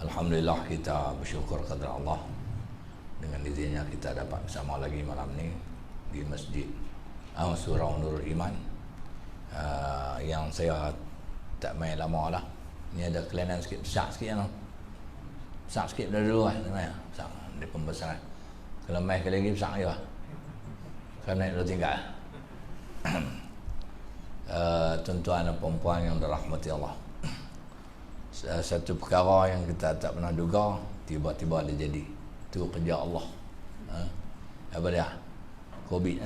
Alhamdulillah, kita bersyukur kepada Allah dengan izinnya kita dapat bersama lagi malam ni di Masjid Surau Nurul Iman. Yang saya tak main lama lah. Ni ada kelainan sikit, besar sikit kan. Besar sikit dari dulu lah. Besar, dia pembesaran. Kalau main sekali lagi besar je lah. Kan naik dua tingkat. Tuan-tuan dan puan-puan yang dirahmati Allah, satu perkara yang kita tak pernah duga tiba-tiba dia jadi. Itu kerja Allah. Apa dia? Covid.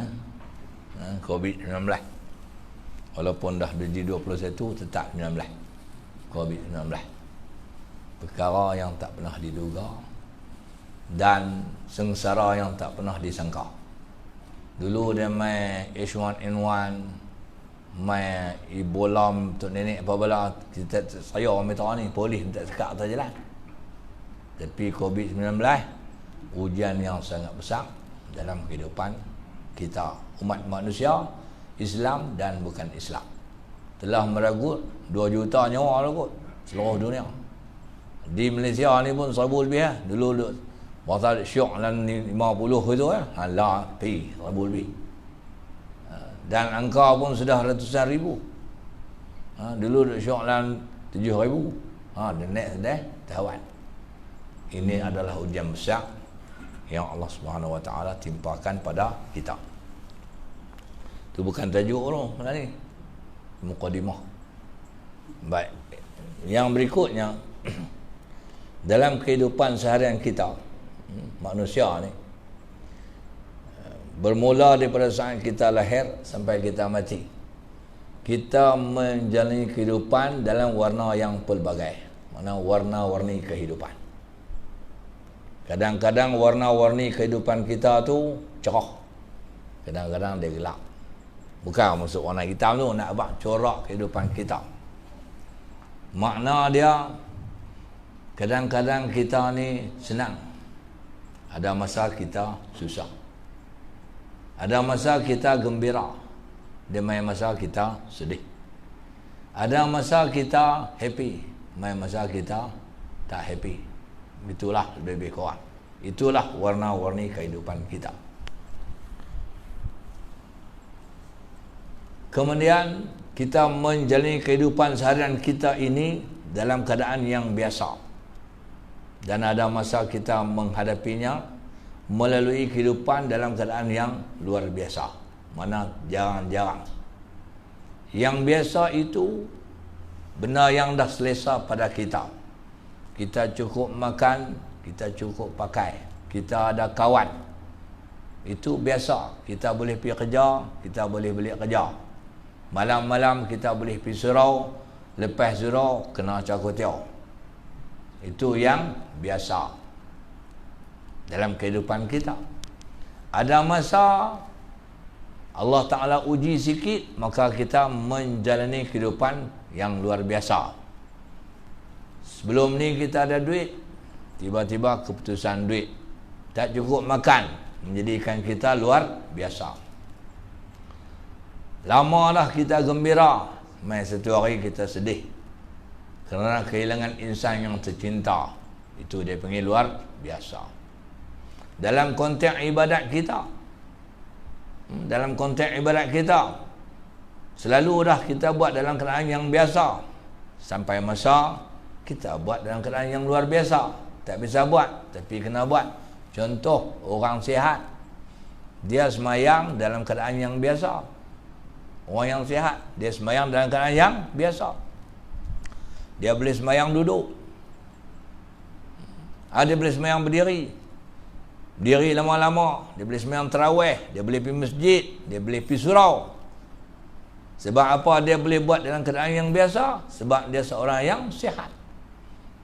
Covid-19. Walaupun dah jadi 21, tetap 19. Covid-19. Perkara yang tak pernah diduga dan sengsara yang tak pernah disangka. Dulu dia main H1N1, main Ebola untuk nenek apa bala, saya orang Metro ni polis minta sekat atas jalan. Tapi Covid-19 ujian yang sangat besar dalam kehidupan kita, umat manusia Islam dan bukan Islam. Telah meragut 2 juta nyawa lah kot seluruh dunia. Di Malaysia ni pun 1000 lebih lah. Dulu masa syok dan 50 itu lah, pi 1000 lebih. Dan angka pun sudah ratusan ribu. Dulu syok dan 7,000. Dan naik dah tawan. Ini adalah ujian besar yang Allah Subhanahu Wa Taala timpakan pada kita. Itu bukan tajuk loh ni, mukadimah. Baik. Yang berikutnya, dalam kehidupan seharian kita manusia ni, bermula daripada saat kita lahir sampai kita mati, kita menjalani kehidupan dalam warna yang pelbagai. Mana warna-warni kehidupan. Kadang-kadang warna-warni kehidupan kita tu cerah, kadang-kadang dia gelap. Bukan maksud warna hitam tu nak buat corak kehidupan kita. Makna dia, kadang-kadang kita ni senang, ada masa kita susah. Ada masa kita gembira, ada masa kita sedih. Ada masa kita happy, masa kita tak happy. Itulah lebih kurang. Itulah warna-warni kehidupan kita. Kemudian kita menjalani kehidupan seharian kita ini dalam keadaan yang biasa. Dan ada masa kita menghadapinya melalui kehidupan dalam keadaan yang luar biasa. Mana jarang-jarang. Yang biasa itu benda yang dah selesa pada kita. Kita cukup makan, kita cukup pakai, kita ada kawan. Itu biasa. Kita boleh pergi kerja, kita boleh beli kerja. Malam-malam kita boleh pergi surau, lepas surau kena cakutiau. Itu yang biasa dalam kehidupan kita. Ada masa Allah Ta'ala uji sikit, maka kita menjalani kehidupan yang luar biasa. Sebelum ni kita ada duit, tiba-tiba keputusan duit tak cukup makan, menjadikan kita luar biasa. Lama dah kita gembira, mai satu hari kita sedih kerana kehilangan insan yang tercinta. Itu dia panggil luar biasa. Dalam konteks ibadat kita, selalu dah kita buat dalam keadaan yang biasa, sampai masa kita buat dalam keadaan yang luar biasa. Tak bisa buat, tapi kena buat. Contoh, orang sihat, dia semayang dalam keadaan yang biasa. Orang yang sihat, dia semayang dalam keadaan yang biasa. Dia boleh semayang duduk. Dia boleh semayang berdiri. Berdiri lama-lama. Dia boleh semayang tarawih. Dia boleh pergi masjid. Dia boleh pergi surau. Sebab apa dia boleh buat dalam keadaan yang biasa? Sebab dia seorang yang sihat.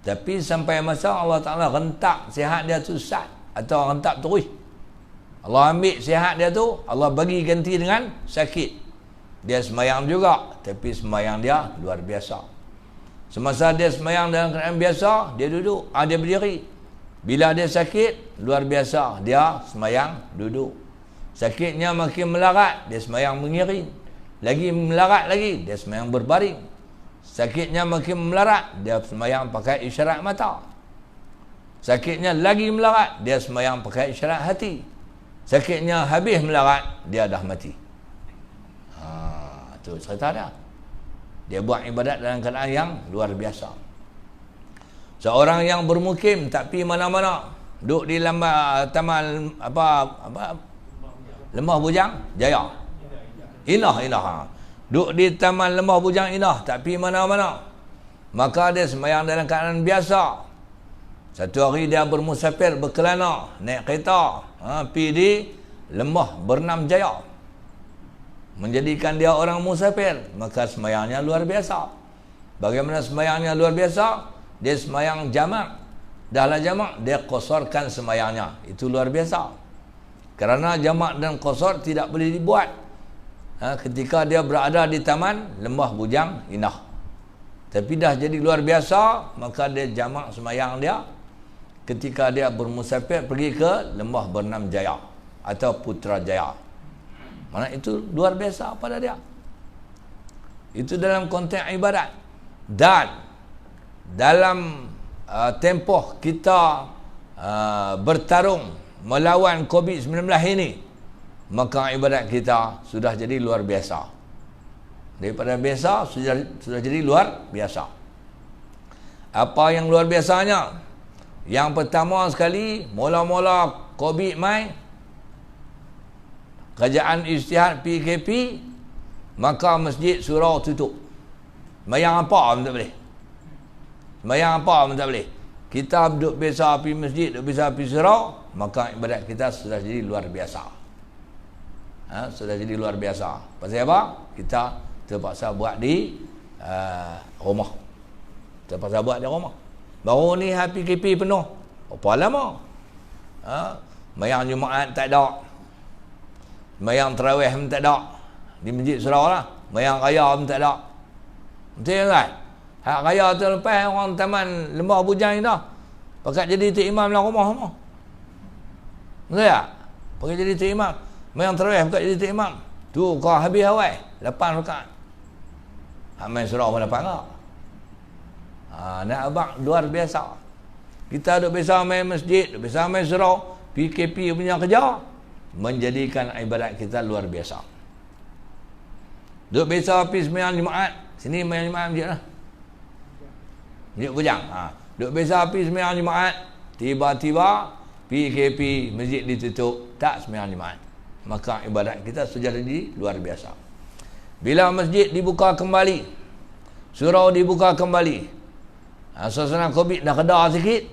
Tapi sampai masa Allah Ta'ala rentak sihat dia tu sat, atau rentak terus, Allah ambil sihat dia tu, Allah bagi ganti dengan sakit. Dia semayang juga, tapi semayang dia luar biasa. Semasa dia semayang dalam keadaan biasa, dia duduk, dia berdiri. Bila dia sakit, luar biasa, dia semayang duduk. Sakitnya makin melarat, dia semayang mengiring. Lagi melarat lagi, dia semayang berbaring. Sakitnya makin melarat, dia semayang pakai isyarat mata. Sakitnya lagi melarat, dia sembahyang pakai isyarat hati. Sakitnya habis melarat, dia dah mati. Tu cerita dia. Dia buat ibadat dalam keadaan yang luar biasa. Seorang yang bermukim tak pergi mana-mana, duduk di taman Lembah Bujang Jaya. Inah. Duduk di taman Lembah Bujang Inah, tak pergi mana-mana. Maka dia sembahyang dalam keadaan biasa. Satu hari dia bermusafir, berkelana, naik kereta, pergi di Lembah Bernam Jaya. Menjadikan dia orang musafir, maka sembahyangnya luar biasa. Bagaimana sembahyangnya luar biasa? Dia sembahyang jamak. Dahlah jamak, dia kosorkan sembahyangnya. Itu luar biasa. Kerana jamak dan kosor tidak boleh dibuat ketika dia berada di taman Lembah Bujang Inah. Tapi dah jadi luar biasa, maka dia jamak sembahyang dia ketika dia bermusafir pergi ke Lembah Bernam Jaya atau Putrajaya. Mana itu luar biasa pada dia. Itu dalam konteks ibadat. Dan dalam tempoh kita bertarung melawan COVID-19 ini, maka ibadat kita sudah jadi luar biasa. Daripada biasa sudah jadi luar biasa. Apa yang luar biasanya? Yang pertama sekali, mula-mula COVID mai, kerajaan Isytihad PKP, maka masjid surau tutup. Sembahyang apa pun tak boleh. Sembahyang apa pun tak boleh. Kita duduk biasa pergi masjid, duduk biasa pergi surau, maka ibadat kita sudah jadi luar biasa. Sudah jadi luar biasa. Pasal apa? Kita terpaksa buat di rumah. Terpaksa buat di rumah. Baru ni PKP penuh. Apa lama? Sembahyang Jumaat tak ada. Sembahyang tarawih pun tak ada. Di masjid surau lah. Sembahyang raya pun tak ada. Betul kan? Hak raya tu lepas orang taman Lembah Bujang ni dah pakai jadi tok imam dalam rumah semua. Betul tak? Pakai jadi tok imam. Sembahyang tarawih pakai jadi tok imam. Tu kau habis awal 8 rakaat. Hak main surau pun dapat tak? Nak abang luar biasa. Kita duk biasa main masjid, duk biasa main surau, PKP punya kerja menjadikan ibadat kita luar biasa. Duk biasa pergi sembahyang Jumaat, sini sembahyang Jumaat masjid lah. Masjid Bujang. Duk biasa pergi sembahyang Jumaat, tiba-tiba PKP masjid ditutup, tak sembahyang Jumaat. Maka ibadat kita sudah jadi luar biasa. Bila masjid dibuka kembali, surau dibuka kembali, suasana COVID dah reda sikit,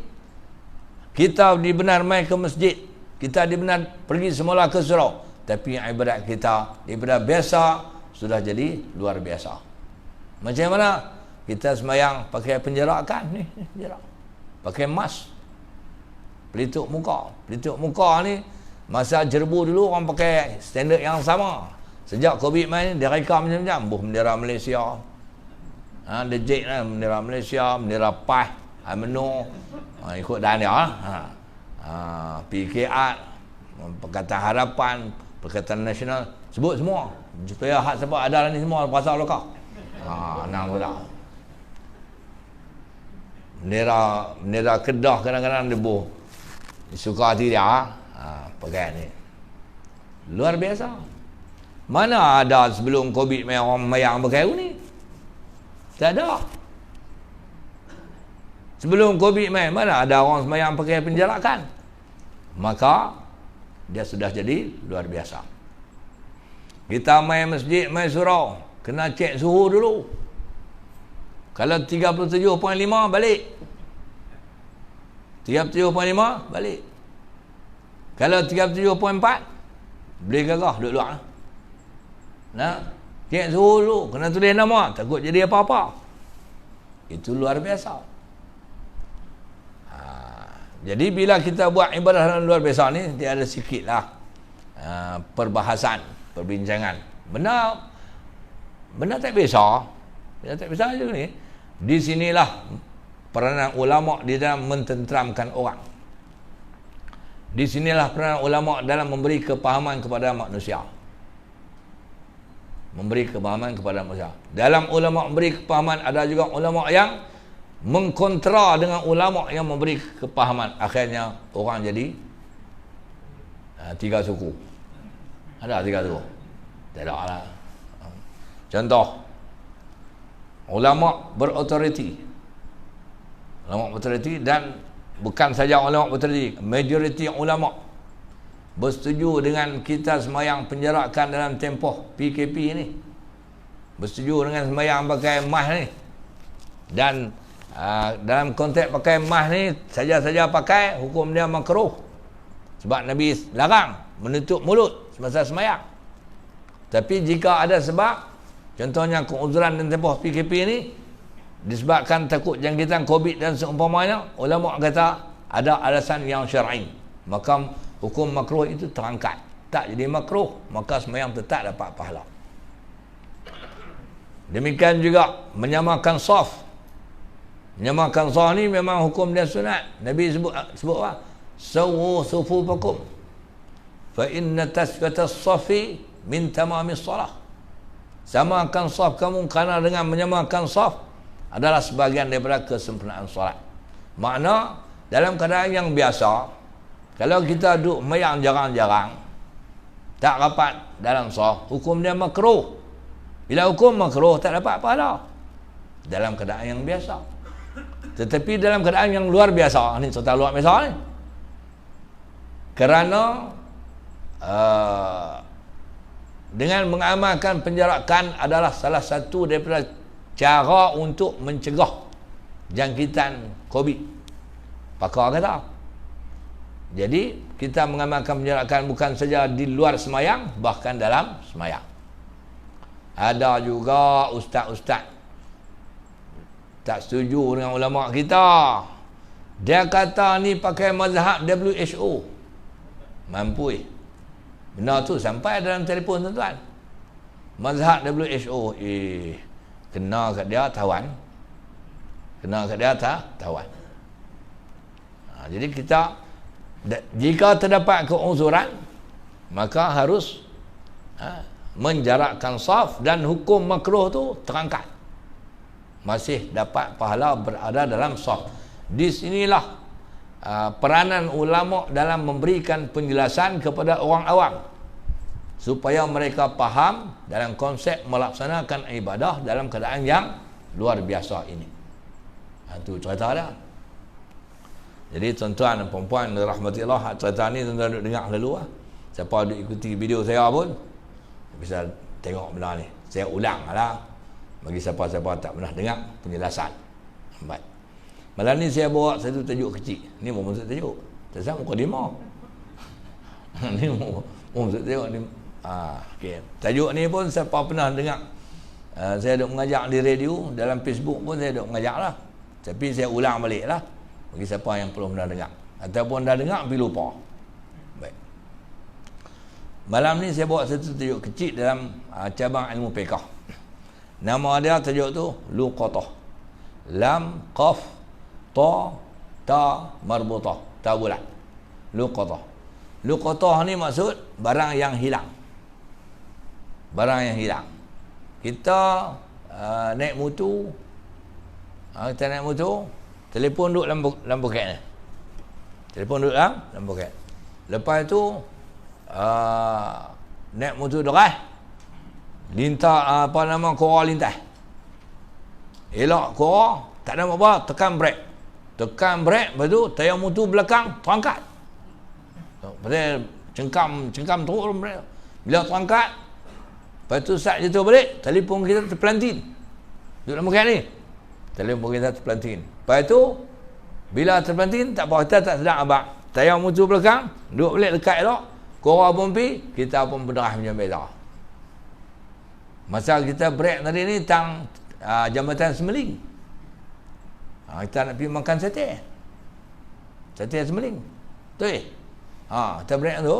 kita dibenar mai ke masjid, kita dibenar pergi semula ke surau, tapi ibadat kita daripada biasa sudah jadi luar biasa. Macam mana? Kita sembahyang pakai penjerakan ni, penjerak. Pakai mask. Pelitup muka. Pelitup muka ni masa jerbu dulu orang pakai standard yang sama. Sejak COVID main dia reka macam-macam, bendera Malaysia. Dejek lah, bendera Malaysia, bendera PAS, UMNO, ikut dah dia lah. PKR, Pakatan Harapan, Pakatan Nasional, sebut semua. Supaya hak sebab ada ni semua pasal lokal. Nang pula. Bendera Kedah kadang-kadang dia suka hati dia. Pakai ni. Luar biasa. Mana ada sebelum COVID main orang mayang pakai ni? Tak ada. Sebelum COVID main, mana ada orang sembahyang pakai penjarakan? Maka dia sudah jadi luar biasa. Kita main masjid, main surau, kena cek suhu dulu. Kalau 37.5 balik. 37.5 balik. Kalau 37.4 boleh gagah duduk luar. Cek suhu dulu, kena tulis nama, takut jadi apa-apa. Itu luar biasa. Jadi bila kita buat ibadah yang luar biasa ni, dia ada sikit lah perbahasan, perbincangan. Benda tak biasa. Benda tak biasa je ni. Di sinilah peranan ulama di dalam mententeramkan orang. Di sinilah peranan ulama dalam memberi kepahaman kepada manusia. Memberi kepahaman kepada manusia. Dalam ulama memberi kepahaman, ada juga ulama yang mengkontra dengan ulama yang memberi kepahaman. Akhirnya orang jadi 3 suku. Ada 3 suku? Tak ada lah. Contoh, ulama berautoriti. Ulama berautoriti, dan bukan saja ulama berautoriti, majoriti ulama bersetuju dengan kita sembahyang penjarakan dalam tempoh PKP ni. Bersetuju dengan sembahyang pakai mask ni. Dan dalam konteks pakai mask ni, saja-saja pakai, hukum dia makruh. Sebab Nabi larang menutup mulut semasa sembahyang. Tapi jika ada sebab, contohnya keuzuran dan tempoh PKP ni, disebabkan takut jangkitan COVID dan seumpamanya, ulama kata ada alasan yang syar'i, maka hukum makruh itu terangkat. Tak jadi makruh, maka sembahyang tetap dapat pahala. Demikian juga menyamakan saf. Menyamakan saf ni memang hukum dia sunat. Nabi sebut apa? Sawu sufufakum fa inna tasfiyata as-safi min tamamis salah. Samakan saf kamu, kerana dengan menyamakan saf adalah sebahagian daripada kesempurnaan solat. Makna dalam keadaan yang biasa, kalau kita duduk sembahyang jarang-jarang, tak rapat dalam saf, hukum dia makruh. Bila hukum makruh, tak dapat pahala dalam keadaan yang biasa. Tetapi dalam keadaan yang luar biasa ni, serta luar biasa ni, kerana dengan mengamalkan penjarakan adalah salah satu daripada cara untuk mencegah jangkitan COVID. Pakar kata. Jadi kita mengamalkan penjarakan bukan saja di luar semayang, bahkan dalam semayang. Ada juga ustaz-ustaz tak setuju dengan ulama kita. Dia kata ni pakai mazhab WHO. Mampu benar tu, sampai dalam telefon tuan-tuan. Mazhab WHO, kena kat dia tawan. Kena kat dia tawan. Jadi kita, jika terdapat keuzuran, maka harus menjarakkan saf, dan hukum makruh tu terangkat. Masih dapat pahala berada dalam saf. Di sinilah peranan ulama dalam memberikan penjelasan kepada orang awam, supaya mereka faham dalam konsep melaksanakan ibadah dalam keadaan yang luar biasa ini. Itu cerita dia. Jadi tuan-tuan dan puan-puan rahmati Allah, cerita ni tuan-tuan duduk dengar lalu lah. Siapa duduk ikuti video saya pun bisa tengok benda ni. Saya ulang lah, bagi siapa-siapa tak pernah dengar penjelasan. Baik. Malam ni saya bawa satu tajuk kecil. Ni mau masuk tajuk. Tak salah mukadimah. Ni mau masuk tajuk ni. Okay. Tajuk ni pun siapa pernah dengar, saya duk mengajak di radio, dalam Facebook pun saya duk mengajak lah. Tapi saya ulang balik lah, bagi siapa yang belum pernah dengar, ataupun dah dengar tapi lupa. Baik. Malam ni saya bawa satu tajuk kecil dalam cabang ilmu fiqh. Nama dia tajuk tu luqatah. Lam, qaf, ta marbutah, ta bulat. Luqatah. Luqatah ni maksud barang yang hilang. Barang yang hilang. Kita naik motor, telefon duduk dalam poket ni. Telefon duduk dalam poket. Lepas tu naik motor deras, lintas kora lintas. Elok kora, tak ada apa, tekan brek. Tekan brek, lepas tu tayar motor belakang terangkat. Pasal cengkam teruk brek. Bila terangkat, lepas tu saat jatuh balik, telefon kita terpelantin. Duduk dalam poket ni, telefon kita terpelantin. Lepas tu bila terpelantin, tak apa, kita tak sedang abang. Tayar motor belakang duduk balik dekat elok, kora pun pi, kita pun berderah macam beza. Masa kita break tadi ni tang Jambatan Semeling, kita nak pergi makan sate Semeling tu kita break tu,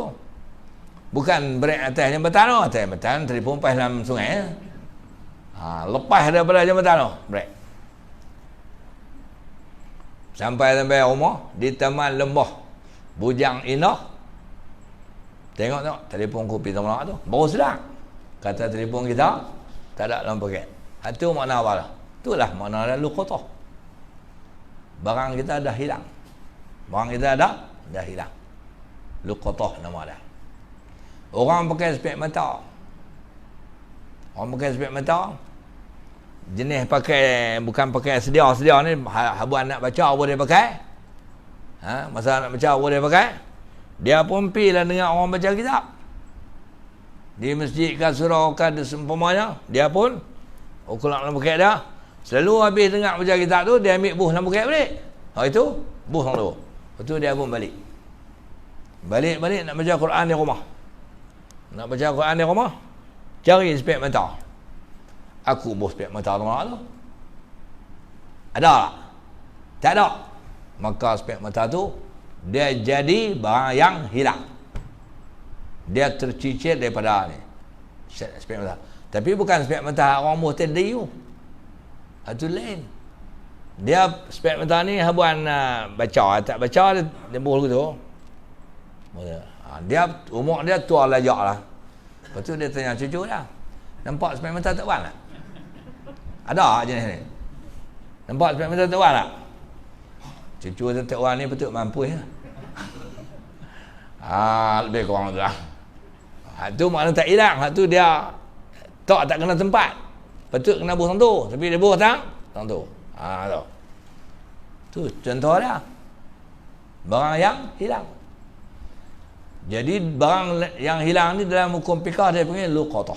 bukan break atas jambatan tu, atas jambatan telefon pas dalam sungai lepas daripada jambatan tu break sampai rumah di Taman Lembah Bujang Indah. Tengok telefon kopi teman tu baru sedang kata telefon kita tak ada dalam poket. Itu makna apa lah? Itulah makna luqatah. barang kita dah hilang. Barang kita dah hilang. Luqatah nama dia. Orang pakai spek mata. Orang pakai spek mata. Jenis pakai, bukan pakai sedia ni, habuan nak baca boleh pakai. Masa nak baca boleh pakai. Dia pun pergilah dengan orang baca kitab. Di masjid ke surau ke seumpamanya, dia pun kalau nak pakai dah. Selalu habis dengar baca kitab tu, dia ambil buh lampu pakai balik. Itu buh tu. Lepas tu dia pun balik. Balik nak baca Quran di rumah. Nak baca Quran di rumah, cari spek mata. Aku buh spek mata tu mana tu? Ada tak? Tak ada. Maka spek mata tu dia jadi barang yang hilang. Dia tercicir daripada ni spek mata. Tapi bukan spek mata orang muhtadi tu. Itu lain. Dia spek mata ni habuan baca, tak baca dia buh gitu. Dia umur dia tua lajak lah. Lepas tu dia tanya cucu dia, nampak spek mata tak wan tak? Ada jenis ni. Nampak spek mata tak wan tak? Cucu dia tak wan ni betul mampu ya. Lebih kurang tu lah. Tu makna tak hilang. Tu dia tak kena tempat. Betul kena buh tu. Tapi dia buh tang tu. Tu contoh dia. Barang yang hilang. Jadi barang yang hilang ni dalam hukum fiqah dia panggil luqatah.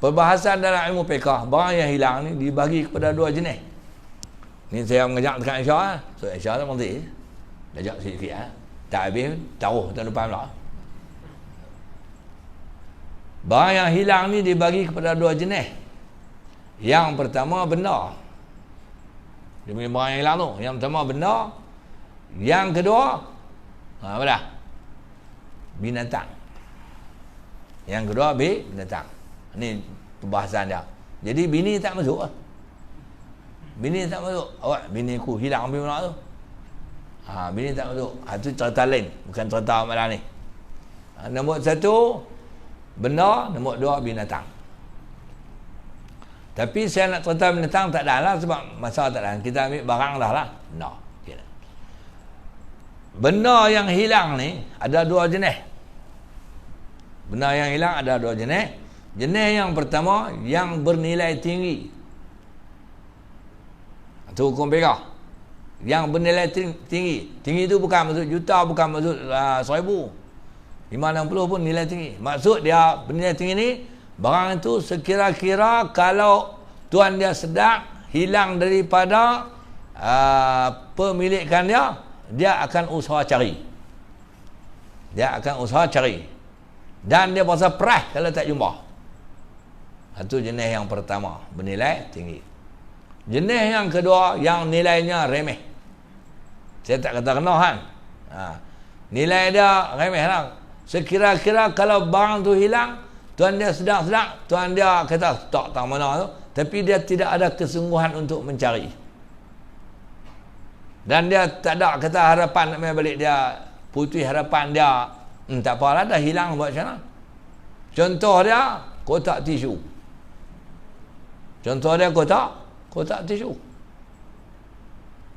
Perbahasan dalam ilmu fiqah, barang yang hilang ni dibagi kepada dua jenis. Ni saya mengajak dekat Aisyah. So Aisyah tu nanti ajak sikit tak habis taruh tak lupa pula. Barang yang hilang ni dibagi kepada dua jenis. Yang pertama benda. Dia punya barang yang hilang tu. Yang pertama benda. Yang kedua apa dah? Binatang. Yang kedua binatang. Ini perbahasan dia. Jadi bini tak masuk lah. Bini tak masuk. Awak bini ku hilang ambil mana tu? Bini tak masuk. Itu cerita lain, bukan cerita malam ni. Nombor satu benda, nombor dua binatang. Tapi saya nak cerita binatang tak ada lah sebab masa tak ada. Kita ambil barang dah lah. No. Benda yang hilang ni ada dua jenis. Benda yang hilang ada dua jenis. Jenis yang pertama yang bernilai tinggi. Itu hukum fiqh. Yang bernilai tinggi. Tinggi itu bukan maksud juta, bukan maksud 1000. 560 pun nilai tinggi. Maksud dia bernilai tinggi ni, barang itu sekira-kira kalau tuan dia sedang hilang daripada pemilikan dia akan usaha cari. Dan dia berasa perah kalau tak jumpa. Itu jenis yang pertama, bernilai tinggi. Jenis yang kedua yang nilainya remeh. Saya tak kata kena kan. Nilai dia remeh lah. Sekira-kira kalau barang tu hilang, tuan dia sedang-sedang, tuan dia kata tak tahu mana tu, tapi dia tidak ada kesungguhan untuk mencari. Dan dia tak ada kata harapan nak main balik, dia putih harapan dia. Tak apalah, dah hilang buat macam mana. Contoh dia kotak tisu. Kotak tisu.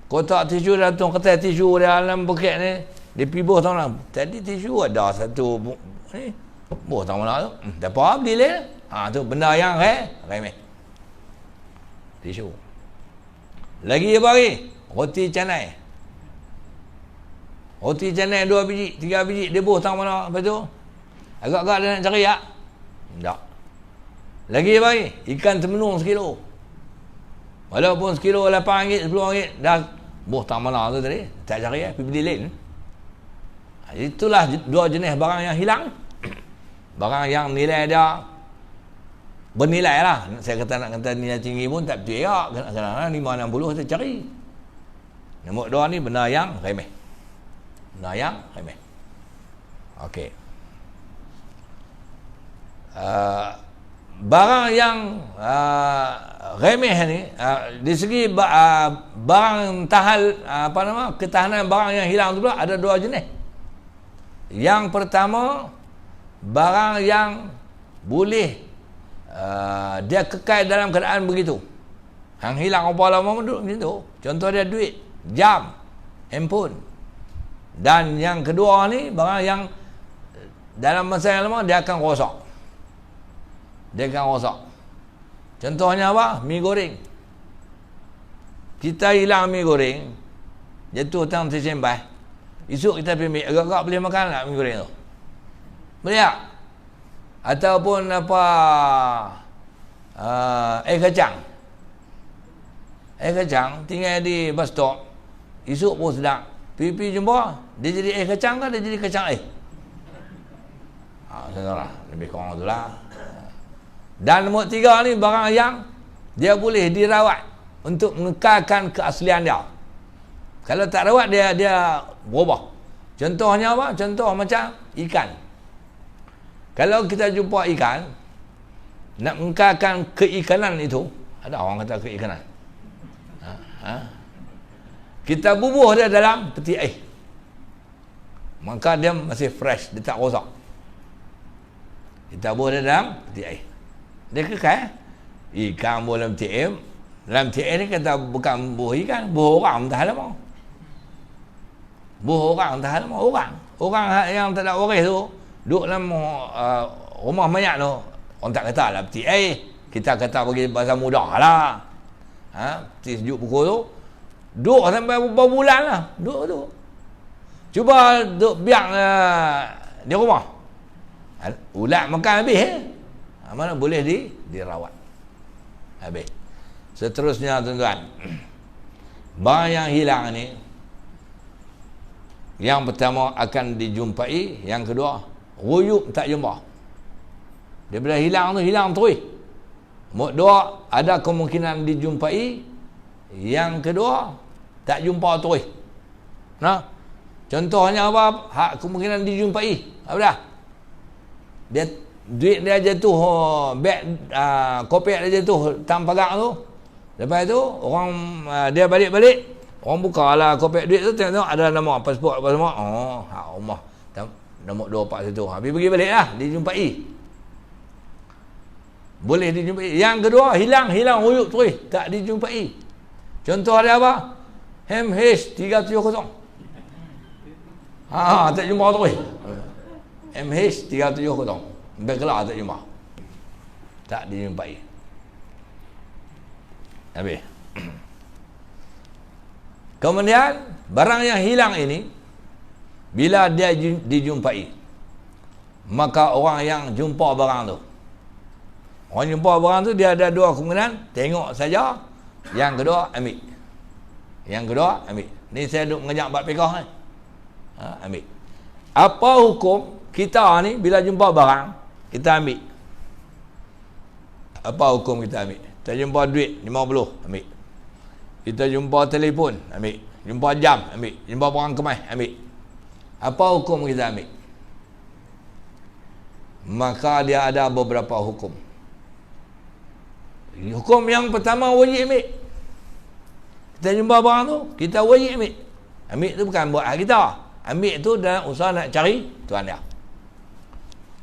Kotak tisu datang kertas tisu dia dalam buket ni, dia pergi buh tahu lah. Tadi tisu ada satu ni, buh tahu mana tu. Tak apa, beli lain. Tu benda yang remeh. Tisu. Lagi apa lagi? Roti canai 2 biji 3 biji dia buh tahu mana. Lepas tu agak-agak dia nak cari tak? Tak. Lagi apa lagi? Ikan temenung sekilo. Walaupun sekilo RM8 RM10 dah buh tahu mana tu tadi. Tak cari pergi beli lain. Itulah dua jenis barang yang hilang. Barang yang nilai dia bernilai lah. Saya kata nak kata nilai tinggi pun tak betul ya. Kadang-kadang 560 kita cari. Nombor dua ni benda yang remeh. Okey. Barang yang remeh ni di segi barang ketahanan barang yang hilang tu pula ada dua jenis. Yang pertama, barang yang boleh dia kekal dalam keadaan begitu. Hang hilang apa lama duduk macam tu. Contoh dia duit, jam, handphone. Dan yang kedua ni, barang yang dalam masa yang lama dia akan rosak. Dia akan rosak. Contohnya apa? Mi goreng. Kita hilang mi goreng, jatuh tang tersembai. Esok kita pergi ambil, agak-agak boleh makan tak mi goreng tu? Boleh tak? Ataupun apa, air kacang. Air kacang tinggal di bus stop, esok pun sedap. Pergi jumpa, dia jadi air kacang ke dia jadi kacang air? Saudara, lebih kurang tu lah. Dan nombor 3 ni barang yang dia boleh dirawat untuk mengekalkan keaslian dia. Kalau tak rawat dia berubah. Contohnya apa? Contoh macam ikan. Kalau kita jumpa ikan, nak mengekalkan keikanan itu, ada orang kata keikanan. Kita bubuh dia dalam peti air, maka dia masih fresh, dia tak rosak. Kita bubuh dia dalam peti air, dia kekal. Ikan bubuh dalam peti air. Dalam peti air ni kata bukan bubuh ikan, bubuh orang entah lama. Bubuh orang entah lama. Orang yang tak ada waris tu duduk dalam rumah mayat tu, orang tak kata lah peti air, kita kata bagi bahasa mudah lah. Peti sejuk pukul tu duduk sampai beberapa bulan lah. Duduk cuba duduk biar di rumah, ulat makan habis mana boleh dirawat habis. Seterusnya tuan-tuan, barang yang hilang ni, yang pertama akan dijumpai, yang kedua ruyuk tak jumpa. Dia bila hilang tu hilang terus. Nombor 2 ada kemungkinan dijumpai, yang kedua tak jumpa terus. Nah, contohnya apa? Hak kemungkinan dijumpai apa dah? Dia duit dia jatuh, beg kopek dia jatuh tang pagar tu. Lepas tu orang dia balik-balik, orang buka lah kopek duit tu, tengok ada nama pasport apa semua. Oh, hak rumah nombor 241. Habis pergi balik lah, dijumpai. Boleh dijumpai. Yang kedua hilang ruyuk terus, tak dijumpai. Contoh dia apa? MH370. Tak jumpa terus. MH370. Berkelar tak jumpa. Tak dijumpai. Habis. Kemudian barang yang hilang ini, bila dia dijumpai, maka orang yang jumpa barang tu, orang jumpa barang tu, dia ada 2 kemungkinan. Tengok saja. Yang kedua ambil. Ni saya duk mengajak bab fiqh ni. Ambil. Apa hukum kita ni bila jumpa barang kita ambil? Apa hukum kita ambil? Kita jumpa duit 50, ambil. Kita jumpa telefon, ambil. Jumpa jam, ambil. Jumpa barang kemas, ambil. Apa hukum kita ambil? Maka dia ada beberapa hukum. Hukum yang pertama wajib ambil. Kita jumpa barang tu, kita wajib ambil. Ambil tu bukan buat hak kita. Ambil tu dalam usaha nak cari tuan dia.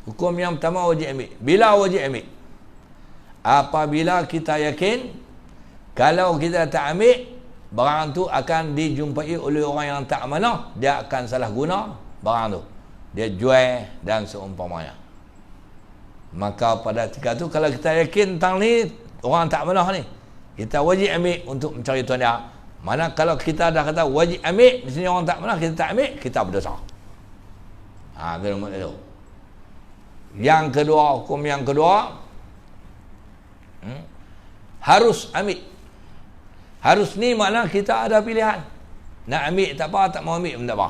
Hukum yang pertama wajib ambil. Bila wajib ambil? Apabila kita yakin kalau kita tak ambil, barang tu akan dijumpai oleh orang yang tak amanah, dia akan salah guna barang tu, dia jual dan seumpamanya. Maka pada ketika tu kalau kita yakin tentang ni orang tak amanah ni, kita wajib ambil untuk mencari tuan dia. Mana kalau kita dah kata wajib ambil, di sini orang tak amanah, kita tak ambil, kita berdosa. Itu nombor 1. Yang kedua, hukum yang kedua, harus ambil. Harus ni makna kita ada pilihan. Nak ambil tak apa, tak mau ambil pun tak apa.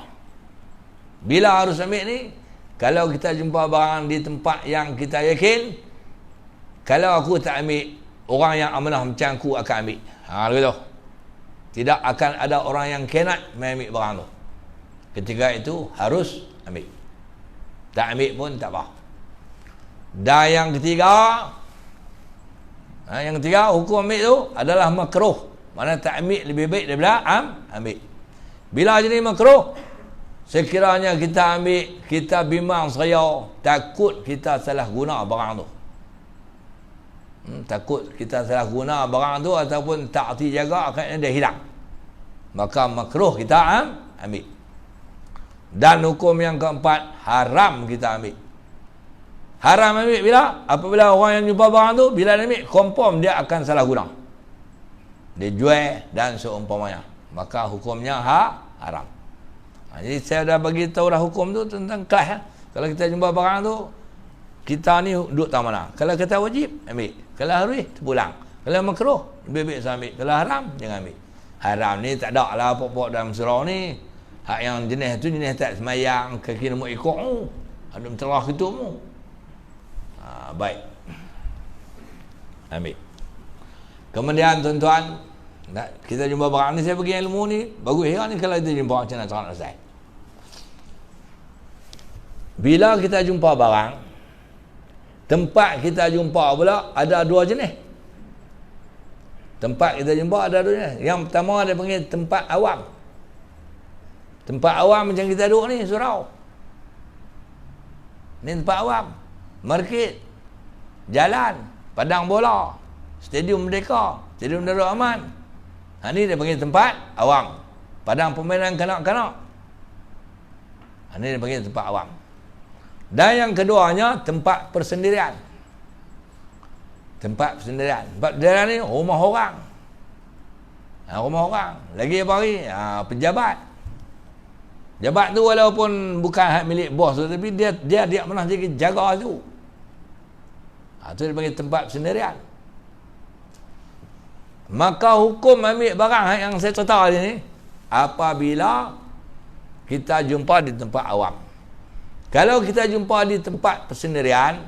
Bila harus ambil ni, kalau kita jumpa barang di tempat yang kita yakin, kalau aku tak ambil, orang yang amanah macam aku akan ambil. Begitu. Tidak akan ada orang yang kenat mengambil barang tu. Ketika itu harus ambil. Tak ambil pun tak apa. Dan yang ketiga, hukum ambil tu adalah makruh. Mana tak ambil lebih baik daripada ambil. Bila jadi makruh, sekiranya kita ambil, kita bimbang saya, takut kita salah guna barang tu. Takut kita salah guna barang tu ataupun tak erti jaga, akhirnya dia hilang. Maka makruh kita ambil. Dan hukum yang keempat, haram kita ambil. Haram ambil bila? Apabila orang yang jumpa barang tu, bila dia ambil, confirm dia akan salah guna. Dia jual dan seumpamanya. Maka hukumnya haram. Jadi saya dah bagi tahu dah hukum tu tentang kelas. Kalau kita jumpa barang tu, kita ni duduk tak mana. Kalau kita wajib, ambil. Kalau harus, terpulang. Kalau makruh, lebih saya ambil. Kalau haram, jangan ambil. Haram ni tak ada lah pokok dalam surau ni. Hak yang jenis tu jenis tak semayang, kaki nombor ikut mu. Ada menterah itu mu. Baik. Ambil. Kemudian tuan-tuan, kita jumpa barang ni, saya bagi ilmu ni, bagus ya ni kalau kita jumpa macam mana cara nak selesai. Bila kita jumpa barang, tempat kita jumpa pula ada dua jenis. Tempat kita jumpa ada dua jenis. Yang pertama dia panggil tempat awam. Tempat awam macam kita duduk ni, surau. Ni tempat awam. Market, jalan, padang bola, stadium Merdeka, stadium Darul Aman. Ni dia panggil tempat awam. Padang permainan kanak-kanak. Ni dia panggil tempat awam. Dan yang keduanya, tempat persendirian. Tempat persendirian. Tempat persendirian ni rumah orang. Rumah orang. Lagi apa lagi? Pejabat. Jabat tu walaupun bukan hak milik bos tu, tapi dia pernah jaga tu. Tu dia panggil tempat persendirian. Maka hukum ambil barang yang saya cerita ni apabila kita jumpa di tempat awam. Kalau kita jumpa di tempat persendirian,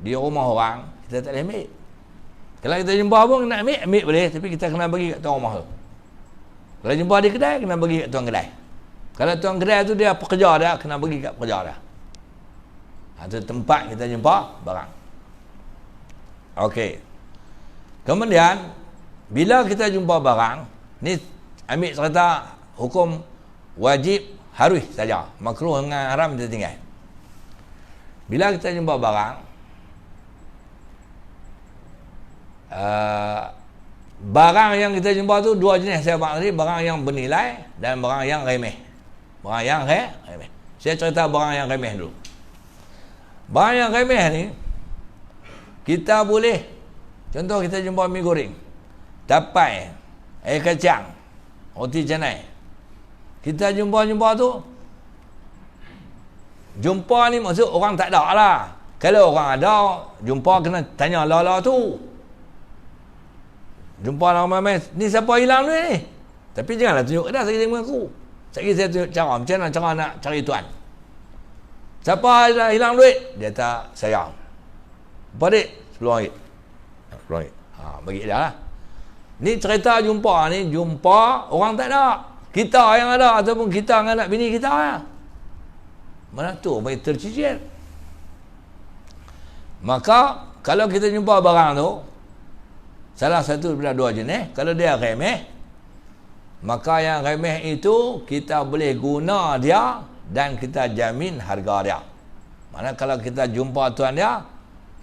di rumah orang, kita tak boleh ambil. Kalau kita jumpa pun nak ambil boleh, tapi kita kena bagi kat tuan rumah tu. Kalau jumpa di kedai, kena bagi kat tuan kedai. Kalau tuan kedai tu dia pekerja dia, kena bagi kat pekerja dia. Itu tempat kita jumpa barang. Okey. Kemudian bila kita jumpa barang, ni ambil cerita hukum wajib harus saja. Makruh dengan haram kita tinggal. Bila kita jumpa barang, barang yang kita jumpa tu dua jenis saya buat tadi, barang yang bernilai dan barang yang remeh. Barang yang remeh. Saya cerita barang yang remeh dulu. Barang yang remeh ni kita boleh, contoh kita jumpa mi goreng, tapai, air kacang, roti canai. Kita jumpa tu, jumpa ni maksud orang tak ada lah. Kalau orang ada, jumpa kena tanya lala tu. Jumpa ramai-ramai, ni siapa hilang duit ni? Tapi janganlah tunjuk dah saya mengaku. Sekali saya tunjuk cara, macam mana cara nak cari tuan. Siapa hilang duit? Dia tak saya. Apa dik? RM10. RM10. Bagi dia lah. Ni cerita jumpa ni, jumpa orang tak ada. Kita yang ada ataupun kita dengan anak bini kita lah. Mana tu? Bagi tercicir. Maka, kalau kita jumpa barang tu, salah satu daripada dua jenis, kalau dia remeh, maka yang remeh itu kita boleh guna dia dan kita jamin harga dia. Mana kalau kita jumpa tuan dia,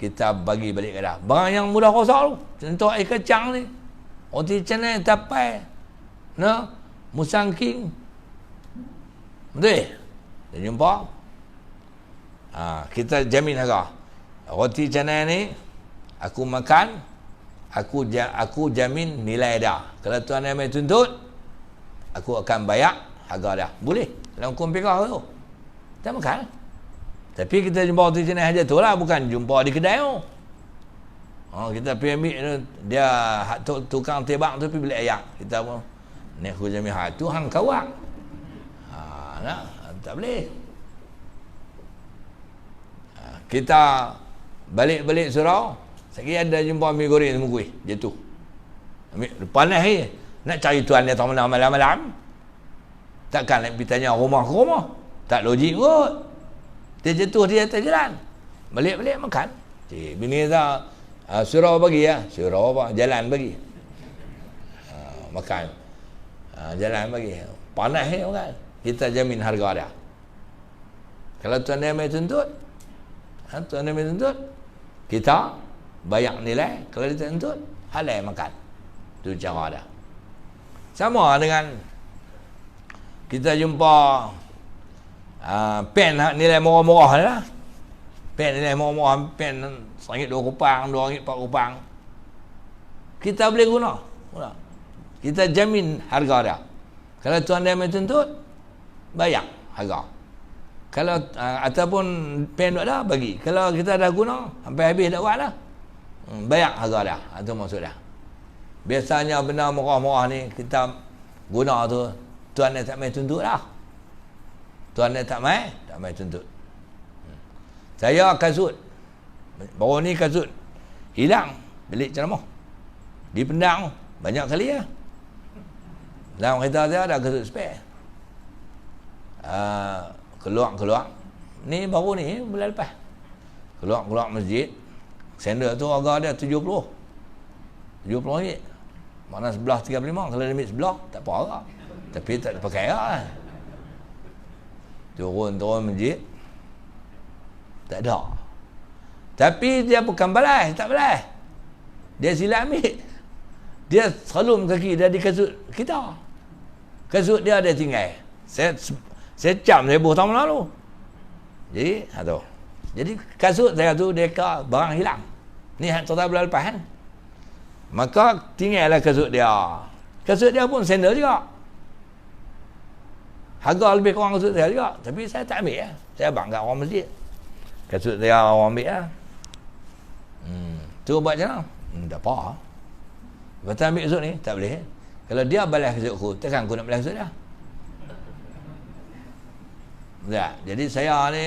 kita bagi balik ke dia. Barang yang mudah rosak tu, contoh air kacang ni, roti canai, tapai, musang king, betul? Kita jumpa, kita jamin harga. Roti canai ni aku makan, aku jamin nilai dia. Kalau tuan yang main tuntut, aku akan bayar harga dia. Boleh dalam hukum fiqh tu. Kita makan. Tapi kita jumpa roti canai saja tu lah, bukan jumpa di kedai tu. Kita pergi ambil dia tukang tebak tu pergi beli ayak. Kita pun ni aku jamin tu hang kawak. Tak boleh. Kita balik surau, sekali ada jumpa mi goreng semua kuih, jatuh. Ambil panas ni. Nak cari tuan dia tak mana malam-malam. Takkan nak pergi tanya rumah ke rumah. Tak logik kot. Dia jatuh di atas jalan. Balik-balik makan. Cik, bini tak surau bagi ya. Surau apa? Jalan bagi. Makan. Jalan bagi. Panas ni makan. Kita jamin harga dia. Kalau tuan dia main tuntut, tuan dia main tuntut, kita bayar nilai. Kalau dia tak tuntut, halal makan. Itu cara dia. Sama dengan kita jumpa pen nilai murah-murah lah. Pen nilai murah-murah, pen RM1 2 kupang, RM2 4 kupang. Kita boleh guna. Kita jamin harga dia. Kalau tuan dia main tuntut, bayar harga. Kalau ataupun pen duk dah, bagi. Kalau kita dah guna, sampai habis dah buat dah, bayar harga dia. Itu maksud dia. Biasanya benda murah-murah ni, kita guna tu, tuan dia tak main tuntut dah. Tuan dia tak main tuntut. Saya kasut, baru ni kasut hilang, bilik ceramah. Di Pendang, banyak kali lah. Dalam kereta saya ada kasut spare. Keluar. Ni baru ni, bulan lepas. Keluar masjid. Sandal tu harga dia 70 ringgit. Mana sebelah 35. Kalau dia ambil sebelah, tak apa harga. Tapi tak dipakai lah. Turun masjid, tak ada. Tapi dia bukan balas, tak balas. Dia silap ambil. Dia selum kaki dia di kasut kita. Kasut dia tinggal. Saya cam saya buh tahun lalu. Jadi, tu. Jadi kasut saya tu dekat barang hilang. Ni cerita bulan lepas kan. Maka tinggallah kasut dia. Kasut dia pun sandal juga. Harga lebih kurang kasut saya juga. Tapi saya tak ambil. Saya abang kat orang masjid. Kasut saya orang ambil lah. Tu buat macam mana? Tak apa. Lepas tu ambil kasut ni, tak boleh. Kalau dia balas kasut aku, takkan aku nak balas kasut dia. Tak. Jadi saya ni,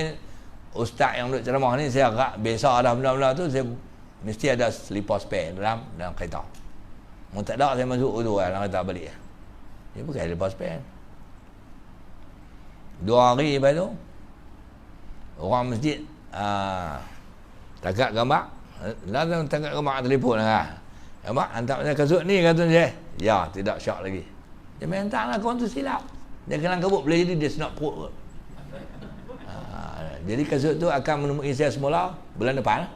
ustaz yang duduk ceramah ni, saya agak biasa dah benda-benda tu, saya mesti ada selipar spare dalam kereta. Mau tak ada, saya masuk tu dalam kereta balik. Dia pakai selipar spare. 2 hari lepas tu, orang masjid tangkap gambar. Lalu tangkap gambar telefon lah. Mak, hantar saya kasut ni, kata saya. Ya, tidak syak lagi. Dia main hantar lah, kawan tu silap. Dia kelang kabut, boleh jadi dia senap perut kot. Jadi kasut tu akan menemui saya semula bulan depan.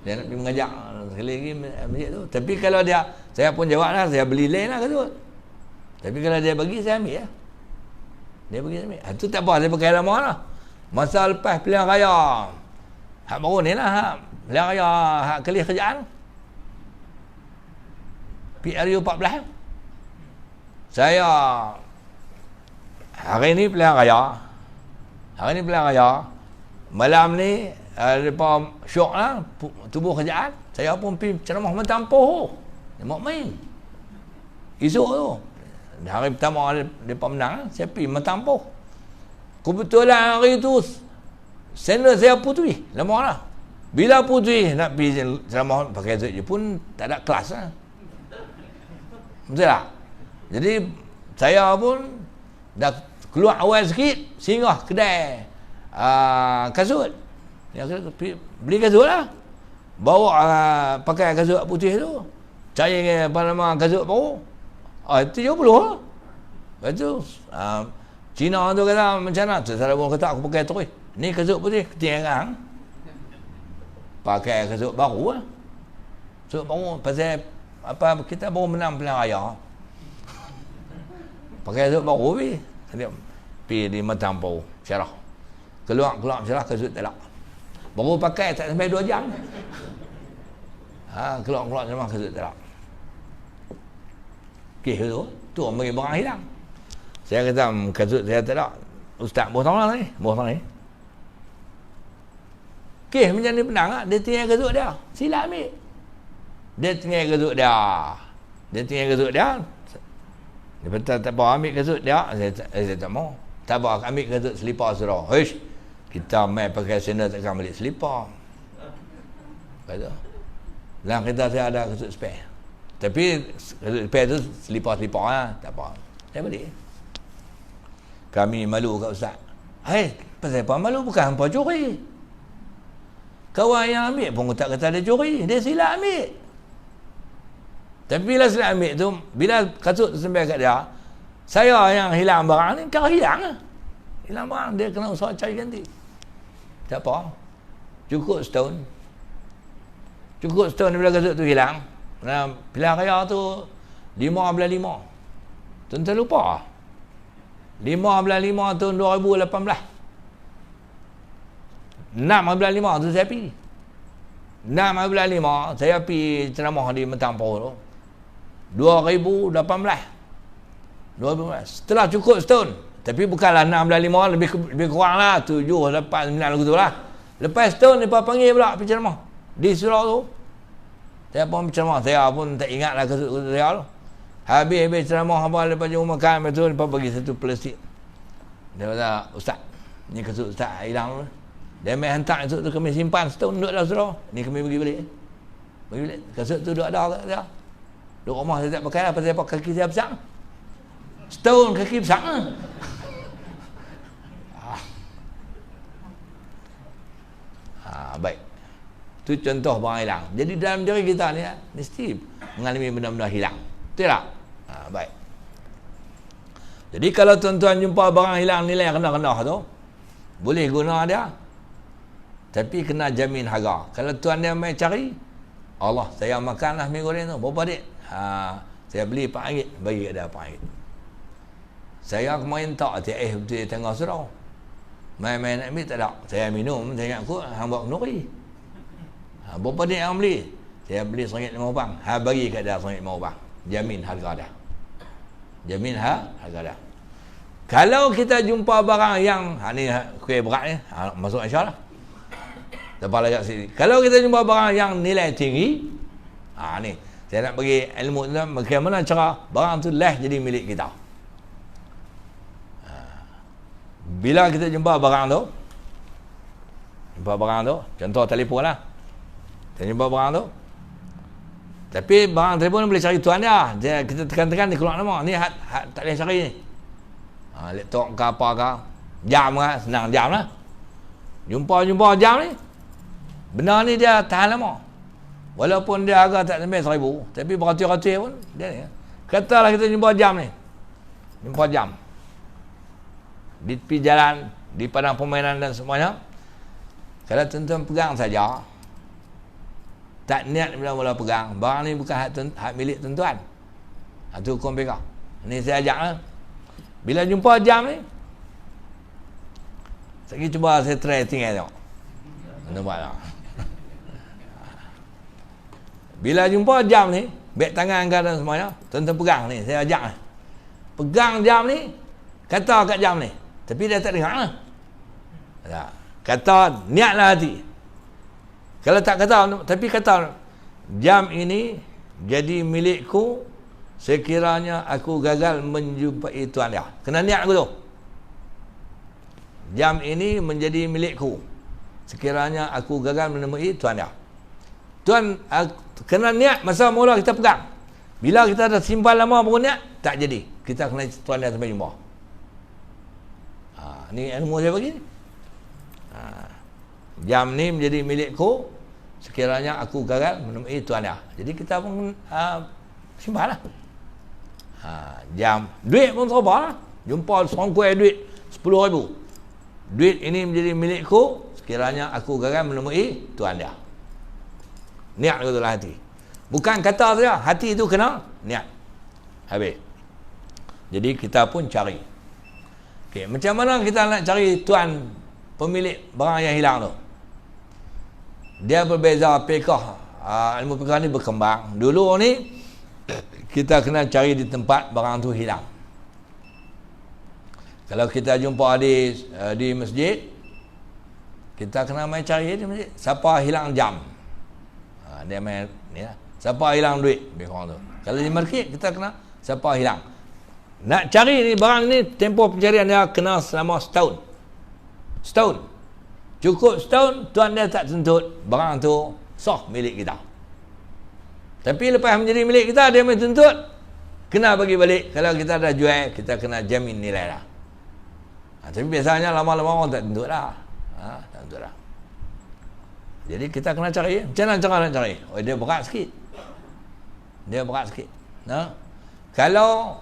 Dia nak pergi mengajak sekali lagi masjid tu. Tapi kalau dia, saya pun jawab lah, saya beli lain lah kasut. Tapi kalau dia bagi, saya ambil lah. Dia bagi, saya ambil. Itu tak apa, saya pakai lama lah. Masa lepas pilihan raya, hak baru ni lah, pilihan raya, hak kelih kerjaan. PRU 14. Saya hari ni pilihan raya. Malam ni depa syok lah tubuh kerjaan. Saya pun pergi ceramah mentampuh. Dia mau main. Esok tu. Hari pertama depa menang, saya pergi mentampuh. Kebetulan hari tu sandal saya putih. Lama lah. Bila putih nak pergi ceramah pakai tu je pun tak ada kelas lah. Betul tak? Jadi saya pun dah keluar awal sikit, singgah kedai kasut. Ya, beli kasut lah. Bawa pakai kasut putih tu. Cari apa nama kasut baru. 70 lah. Lepas tu Cina tu kata macam mana? Saya pun kata aku pakai terus. Ni kasut putih, ketinggalan. Pakai kasut baru lah. Kasut baru pasal apa kita baru menang pilihan raya. Pakai kasut baru pergi di Matampau syarah. Keluar syarah kasut tak ada. Baru pakai tak sampai 2 jam. Keluar syarah kasut tak ada. Okey tu orang bagi barang hilang. Saya kata kasut saya tak ada. Ustaz bos tangan ni. Okey macam ni penang lah. Dia tinggal kasut dia. Sila ambil. Dia tinggal kasut dia. Dia kata tak apa ambil kasut dia. Saya tak mau. Tak apa ambil kasut selipar surah. Hush. Kita main pakai sandal takkan balik selipar. Kata. Dalam kereta saya ada kasut spare. Tapi kasut spare tu selipar-selipar lah. Tak apa. Saya balik. Kami malu kat ustaz. Pasal apa malu? Bukan hampa curi. Kawan yang ambil pun tak kata dia curi. Dia silap ambil. Tapi bila silap ambil tu, bila kasut sampai kat dia, saya yang hilang barang ni, kau hilang lah. Hilang barang, dia kena usaha cari ganti. Tak apa. Cukup setahun. Cukup setahun bila kasut tu hilang. Nah, pilihan raya tu 5/5. Tuan-tuan lupa. 5/5 tahun 2018. 6/5 tu saya pergi. 6/5 saya pergi ceramah di Mentang Poh tu. 2018. Setelah cukup setahun. Tapi bukanlah 6/5, lebih kurang lah 7, 8, 9 gitu lah. Lepas setahun mereka panggil pula pergi ceramah di surau tu. Saya pun berceramah. Saya pun tak ingat lah kasut saya tu. Habis ceramah apa, lepas jumpa makan, lepas tu lepas bagi satu plastik. Dia kata, Ustaz, ni kasut Ustaz hilang tu. Dia main hantar kasut tu, kami simpan setahun duduk dalam surau. Ni kami bagi balik. Kasut tu duduk ada tak ada. Duduk rumah saya tak pakai lah, pasal kaki saya besar. Setahun kaki besar. Baik. Itu contoh barang hilang. Jadi dalam diri kita ni mesti mengalami benda-benda hilang. Betul tak? Baik. Jadi kalau tuan-tuan jumpa barang hilang nilai rendah-rendah tu, boleh guna dia. Tapi kena jamin harga. Kalau tuan dia mai cari, Allah, saya makanlah minggu ni tu. Berapa dik? Saya beli RM4, bagi kat dia RM4. Saya kemarin tak betul di tengah surau. Main-main nak ambil tak ada. Saya minum, saya ingat kot, hang buat kenduri. Berapa dik yang beli? Saya beli RM1.50. Bagi kat dia RM1.50. Jamin harga dia. Jamin harga dia. Kalau kita jumpa barang yang ni kuih berat ni, masuk insya-Allah. Lepas lagi sini. Kalau kita jumpa barang yang nilai tinggi, ni saya nak bagi ilmu tu bagaimana cara barang tu lah jadi milik kita. Bila kita jumpa barang tu, contoh telefon lah. Kita jumpa barang tu. Tapi barang telefon boleh cari tuan dia. Kita tekan-tekan dia keluar nama. Ni tak boleh cari ni. Laptop ke apa ke. Jam ke. Senang jam lah. Jumpa jam ni. Benda ni dia tahan lama. Walaupun dia harga tak sampai RM1,000. Tapi beratus-ratus pun. Dia ni. Katalah kita jumpa jam ni. Jumpa jam. Di tepi jalan. Di padang permainan dan semuanya. Kalau tuan-tuan pegang saja. Tak niat mula-mula pegang. Barang ni bukan hak milik tuan-tuan. Itu hukum pegang. Ni saya ajak lah. Bila jumpa jam ni. Sekali cuba saya try tinggal tengok. Nampak tak? Bila jumpa jam ni. Beg tangan kan dan semuanya. Tuan-tuan pegang ni. Saya ajak lah. Pegang jam ni. Kata kat jam ni. Tapi dia tak dengar lah. Kata niatlah hati. Kalau tak kata, tapi kata jam ini jadi milikku sekiranya aku gagal menjumpai tuan dia. Kena niat aku tu. Jam ini menjadi milikku sekiranya aku gagal menemui tuan dia. Tuan kena niat masa mula kita pegang. Bila kita dah simpan lama baru niat, tak jadi. Kita kena tuan dia sampai jumpa. Ni ilmu saya bagi ni. Jam ni menjadi milikku sekiranya aku gagal menemui tuan dia. Jadi kita pun simpan lah. Jam. Duit pun serba lah. Jumpa songkuai duit RM10,000. Duit ini menjadi milikku sekiranya aku gagal menemui tuan dia. Niat betul lah hati. Bukan kata saja. Hati itu kena niat. Habis. Jadi kita pun cari. Okay, macam mana kita nak cari tuan pemilik barang yang hilang tu? Dia berbeza fiqh. Ilmu fiqh ni berkembang. Dulu ni kita kena cari di tempat barang tu hilang. Kalau kita jumpa di masjid, kita kena main cari di masjid. Siapa hilang jam? Dia main ni lah. Siapa hilang duit? Lebih tu. Kalau di market, kita kena siapa hilang. Nak cari ni barang ni, tempoh pencarian dia kena selama setahun. Setahun. Cukup setahun, tuan dia tak tuntut. Barang tu sah milik kita. Tapi lepas menjadi milik kita, dia main tuntut. Kena bagi balik. Kalau kita dah jual, kita kena jamin nilai lah. Tapi biasanya lama-lama orang tak tuntut lah. Tak tuntut lah. Jadi kita kena cari. Macam mana cara nak cari? Dia berat sikit. Dia berat sikit. Kalau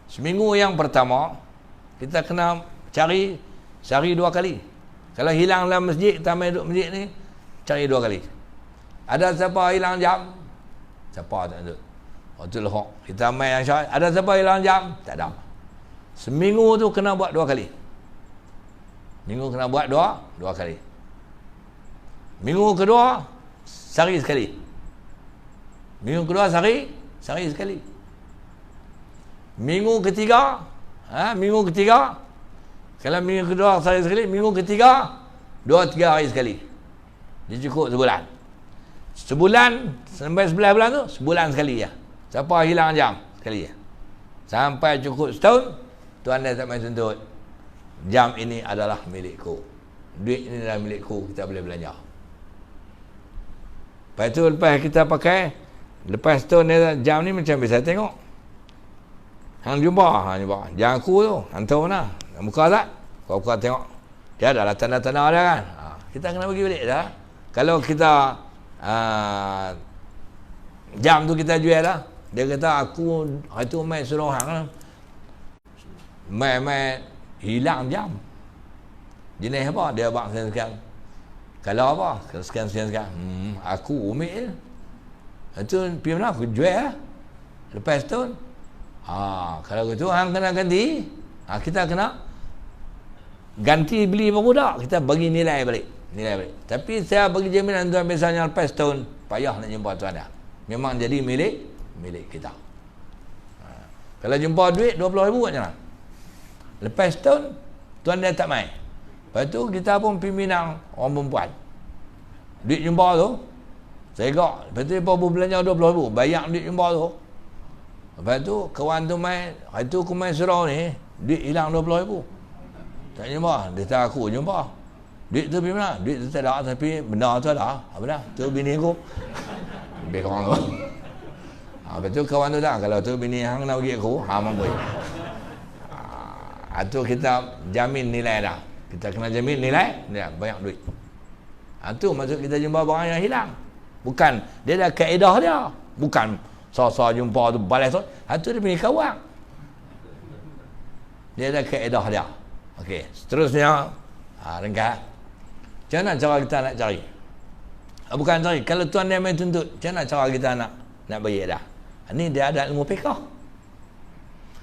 seminggu yang pertama, kita kena cari sehari 2 kali. Kalau hilang dalam masjid, kita main duduk masjid ni, cari 2 kali. Ada siapa hilang jam? Siapa tak ada? Waktu lehok kita main yang syariat. Ada siapa hilang jam? Tak ada. Seminggu tu kena buat 2 kali. Minggu kena buat 2 kali. Minggu kedua sehari sekali. Minggu kedua sehari sekali. Minggu ketiga kalau minggu kedua sehari sekali, minggu ketiga 2-3 hari sekali. Dia cukup sebulan. Sebulan sampai 11 bulan tu sebulan sekali ya. Siapa hilang jam sekali ya. Sampai cukup setahun, tuan dia tak main tuntut. Jam ini adalah milikku. Duit ini adalah milikku, kita boleh belanja. Lepas tu lepas kita pakai, lepas tu jam ni macam biasa tengok. Hang jumpa. Jam aku tu, hantar mana? Muka tak? Kau buka tengok. Dia adalah tanda-tanda dia kan. Kita kena bagi balik dah. Kalau kita jam tu kita jual lah. Dia kata aku hari tu main suruh hang main hilang jam. Jenis apa? Dia abang sekian. Kalau apa? Sekian. Aku umil. Itu pergi mana? Aku jual lah. Lepas tu kalau gitu hang kena ganti. Kita kena ganti beli baru tak. Kita bagi nilai balik. Tapi saya bagi jaminan tuan, misalnya lepas tahun payah nak jumpa tuan dah. Memang jadi milik kita. Kalau jumpa duit 20,000 kat sana. Lepas tahun tuan dia tak main. Lepas tu kita pun pergi minang orang perempuan. Duit jumpa tu saya gak. Lepas tu dia pun belanja 20,000, bayar duit jumpa tu. Lepas tu kawan tu main, hari tu aku main surau ni, duit hilang 20,000. Tak jumpa, dia tak aku jumpa. Duit tu pergi mana? Duit tu tak ada, tapi benda tu ada. Apa dah? Tu bini aku. Lebih kawan tu. Lepas tu kawan tu tak, kalau tu bini hang nak bagi aku, mampu. Tu kita jamin nilai dah. Kita kena jamin nilai, dia banyak duit. Tu maksud kita jumpa barang yang hilang. Bukan, dia ada kaedah dia. Bukan so jumpa tu balas tu. Tu dia punya kawan. Dia ada kaedah dia. Okey, seterusnya ringkas. Macam mana cara kita nak cari? Bukan cari. Kalau tuan dia main tuntut, macam mana cara kita nak bayar dah? Ini dia ada ilmu fiqh.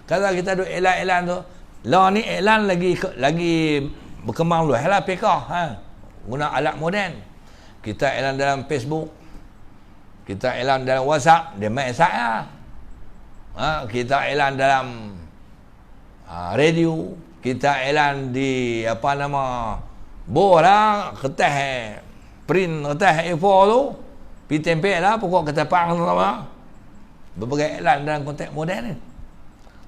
Kalau kita duk iklan tu, law ni iklan lagi berkembang dulu. Halah fiqh, guna alat moden. Kita iklan dalam Facebook, kita iklan dalam WhatsApp, dia main saya. Kita iklan dalam radio, kita iklan di bola kertas print kertas A4 tu pergi tempel lah pokok ketapang sama berbagai iklan dalam konteks moden ni.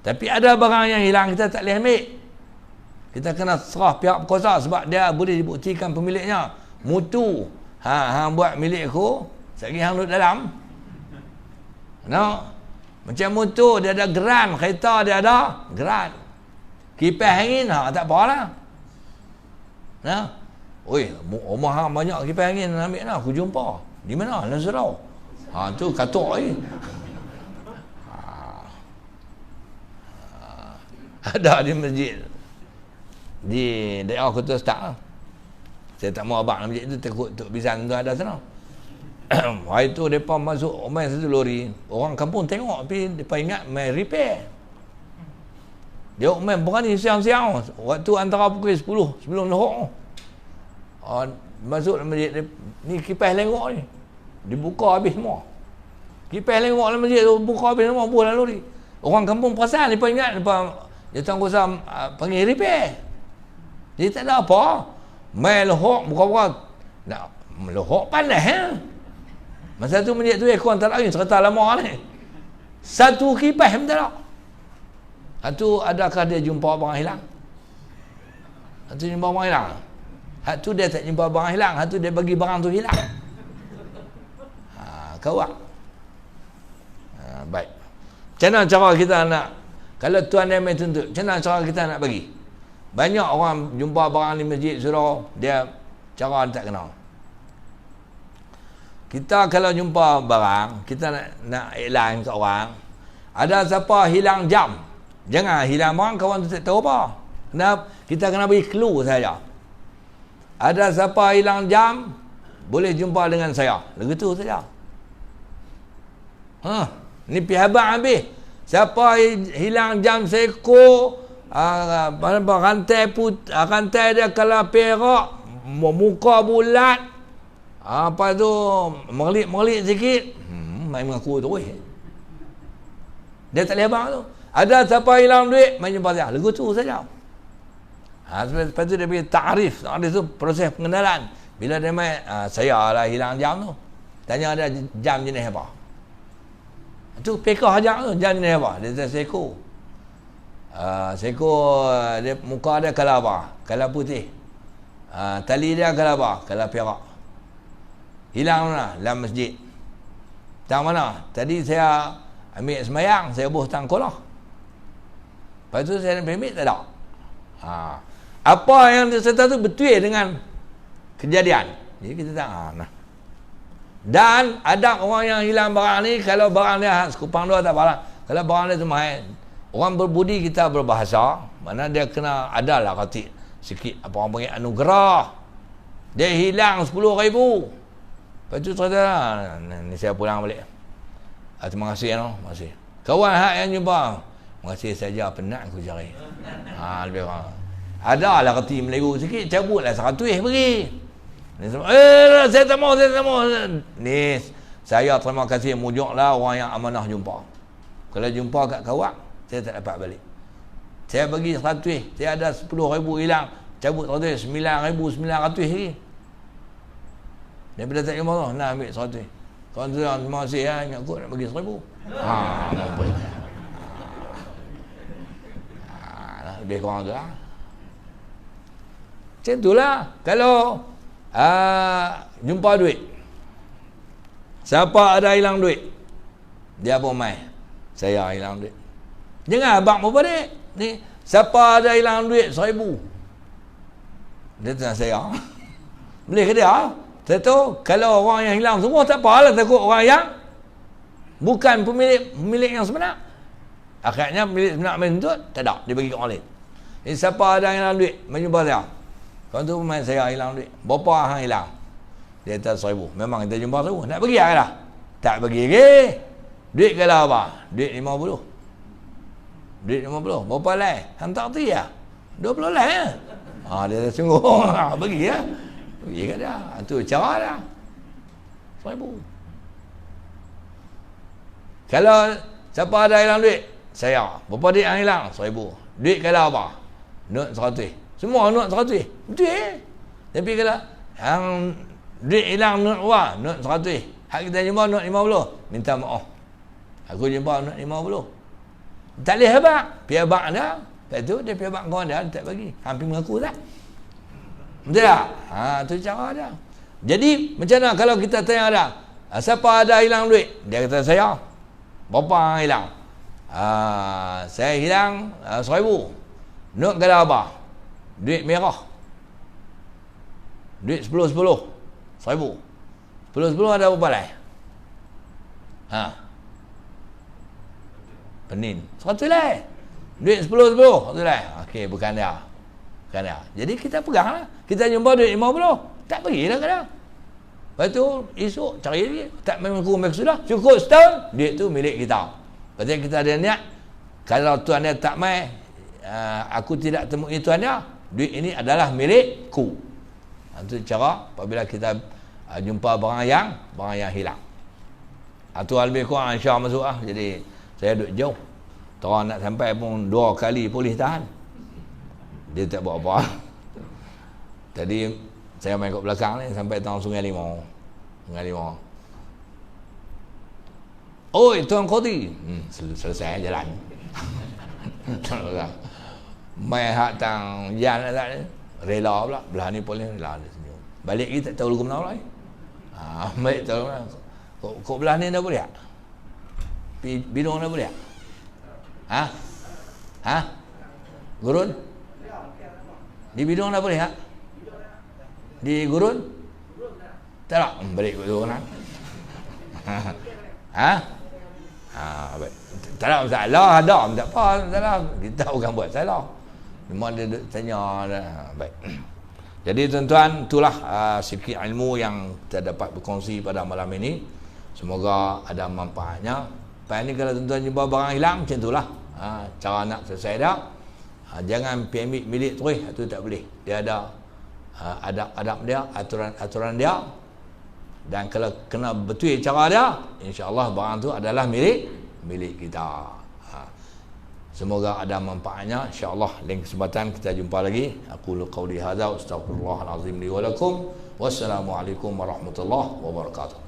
Tapi ada barang yang hilang kita tak boleh ambil, kita kena serah pihak berkuasa sebab dia boleh dibuktikan pemiliknya. Mutu hang buat milik aku, sekali hang duduk dalam macam mutu dia ada geran, kereta dia ada geran, kipas angin tak apalah. Oi, rumah hang banyak kipas angin, ambil lah, aku jumpa. Di mana? Dalam surau. Tu katuk ni. Ada di masjid di daerah Kota Stak. Saya tak mau abang masjid tu, takut Tok Bizan tu ada sana. Hari tu depa masuk main satu lori. Orang kampung tengok tapi depa ingat main repair. Dia main berani siang-siang waktu antara pukul 10 sebelum lohok. Masuk dalam masjid ni, kipas lengok ni dibuka habis semua. Kipas lengok dalam masjid tu buka habis semua, buah lalu ni. Orang kampung perasan, depa ingat depa datang kuasa panggil repair. Jadi tak ada apa. Main lohok buka-buka. Nak lohok panas Masa tu masjid tu aircon tak lagi, serta lama ni. Satu kipas pun tak ada. Tu adakah dia jumpa barang hilang? Tu jumpa barang hilang. Tu dia tak jumpa barang hilang, tu dia bagi barang tu hilang. Kawak. Baik. Macam mana cara kita nak, kalau tuan dia main tuntut, macam mana cara kita nak bagi? Banyak orang jumpa barang di masjid surau, dia cara tak kenal. Kita kalau jumpa barang, kita nak iklan kat orang, ada siapa hilang jam, jangan hilang barang kawan tu tak tahu apa. Kita kena bagi clue saja. Ada siapa hilang jam, boleh jumpa dengan saya. Begitu saja. Ni pihabang habis. Siapa hilang jam seekor, rantai dia kalau perak, muka bulat, apa tu melik sikit, main mengaku tu. Dia tak boleh abang tu. Ada siapa hilang duit, main jumpa saya. Lagu tu saja. Lepas tu dia pergi ta'rif tu proses pengenalan. Bila dia main, saya lah hilang jam tu. Tanya ada jam jenis apa. Tu pekah ajak tu, jam jenis apa. Dia kata seko. Seko, dia, muka dia kala apa? Kala putih. Tali dia kala apa? Kala perak. Hilang mana? Dalam masjid. Tang mana? Tadi saya ambil semayang, saya buh tang kolah. Lepas tu saya nak ambil, tak ada. Apa yang dia serta tu betul dengan kejadian. Jadi kita tak nah. Dan ada orang yang hilang barang ni, kalau barang dia sekupang dua tak barang. Kalau barang dia tu main, orang berbudi kita berbahasa, mana dia kena adalah kata sikit apa orang panggil anugerah. Dia hilang 10,000. Lepas tu cerita, ni saya pulang balik. Terima kasih no, terima kasih. Kawan hak yang jumpa, terima kasih saja, penat aku cari. Lebih kurang. Ada lah kata Melayu sikit, cabutlah 100 pergi. Saya tak mau. Ni saya terima kasih, mujuklah orang yang amanah jumpa. Kalau jumpa kat kawak, saya tak dapat balik. Saya bagi 100, saya ada 10,000 hilang, cabut 100, 9,900 lagi. Daripada tak jumpa tu, nak ambil 100. Kawan tu terima kasih ya, ingat aku nak bagi 1,000. Mampu. Lebih kurang tu lah. Macam itulah. Kalau jumpa duit, siapa ada hilang duit, dia pun main, saya hilang duit. Jangan abang apa balik ni, siapa ada hilang duit 1,000, dia tanya saya, boleh ke dia? Saya tahu kalau orang yang hilang semua tak apalah, takut orang yang bukan pemilik yang sebenar. Akhirnya pemilik sebenar menuntut, tak ada, dia bagi ke orang lain. Jadi siapa ada hilang duit, menjumpa saya. Kawan tu pemain saya hilang duit. Berapa hang hilang? Dia kata 1,000. Memang kita jumpa 1,000. Nak bagi tak lah? Tak bagi lagi. Duit kalau apa? Duit 50. Duit 50. Berapa lai? Hantar tu ya? 20 lai ya? Dia kata sungguh. Bagi ya? Bagi kat dia. Itu cara dah. 1,000. Kalau siapa ada hilang duit? Saya. Berapa duit yang hilang? 1,000. Duit kalau apa? Not 100. Semua not 100. Betul Tapi kalau yang duit hilang not wah, not 100. Hak kita jumpa not 50. Minta maaf. Aku jumpa not 50. Tak boleh habak. Pihak bank dah. Lepas tu dia pihak bank kawan dia tak bagi. Hampir mengaku tak? Betul tak? Tu cara dia. Jadi macam mana kalau kita tanya dia, siapa ada hilang duit? Dia kata saya. Berapa yang hilang? Saya hilang 1,000. Not kalau apa? Duit merah. Duit 10-10. 1,000. 10-10 ada berapa lai? Penin. 100 lai. Duit 10-10. 100 lai. Okey, bukan dia. Bukan dia. Jadi kita pegang lah. Kita jumpa duit 50. Tak bagilah ke dia. Lepas tu, esok cari lagi. Tak memang kurang sudah. Cukup setahun. Duit tu milik kita. Lepas tu kita ada niat. Kalau tuan dia tak main, aku tidak temui tuan dia, duit ini adalah milikku. Itu cara apabila kita jumpa barang yang hilang. Itu lebih kurang Syah masuk Jadi saya duduk jauh. Orang nak sampai pun 2 kali polis tahan. Dia tak buat apa. Tadi saya main kat belakang ni sampai tang Sungai Limau. Oi, Tuan Qadi. Selesai jalan. Mai hak tang jalan tak rela pula. Belah ni polis rela dia senyum. Balik kita tak tahu lagu mana pula. Baik tahu lah. Kok belah ni dah boleh tak? Bidung dah boleh tak? Gurun? Di bidung dah boleh tak? Di gurun? Tak tak? Balik ke tu kan? Baik. Tak ada masalah, ada tak apa, salah. Kita bukan buat salah. Memang dia tanya dah. Baik. Jadi tuan-tuan, itulah sikit ilmu yang kita dapat berkongsi pada malam ini. Semoga ada manfaatnya. Lepas ni kalau tuan-tuan jumpa barang hilang, macam itulah cara nak selesai dah. Jangan pergi ambil milik terus, itu tak boleh. Dia ada adab-adab dia, aturan dia. Dan kalau kena betul cara dia, insya-Allah barang tu adalah milik kita. Semoga ada manfaatnya, insya-Allah. Lain kesempatan kita jumpa lagi. Aku qauli hadza, astaghfirullahalazim li wa lakum. Wassalamualaikum warahmatullahi wabarakatuh.